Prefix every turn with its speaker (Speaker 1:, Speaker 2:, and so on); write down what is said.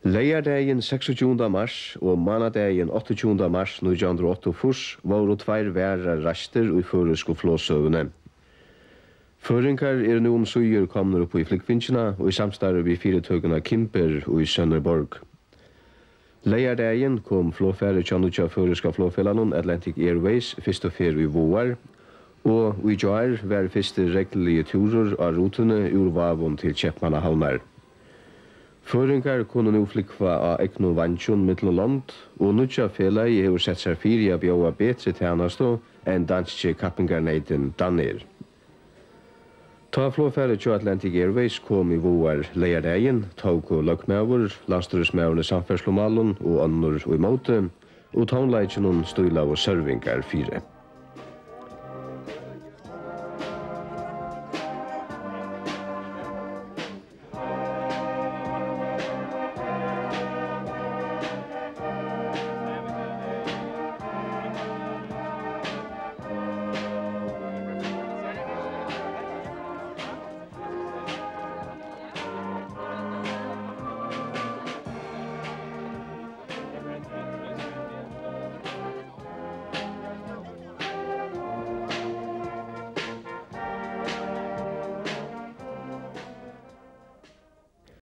Speaker 1: Leigardagin 26. mars og mánadagin 28. mars 1988 voru tvær værar rastir í føroysku flogsøguni. Føroyingar nú suður komnir upp í flogvingina og í samstarvi við fyrirtøkuna Cimber í Sønderborg. Leigardagin kom flogferð hjá nýggja føroyska flogfelagnum Atlantic Airways fyrstu ferð í vår, og í gjár var fyrstu reglulegi túrur á rútuni úr Vágum til Keypmannahavnar. Føroyingar kunnu nú flúgva á egnum veingjum millum land, og nýggja felagi hevur sett sér fyri að bjóða betri tænastu enn danski kappingarneitin danir. Ta flogferð hjá Atlantic Airways kom í vår leigardagin, tóku løgmaður, Landsstýrismaðurin í samferðslumálum og annur í móti, og tónleikinum stuðlaðu servingar fyri.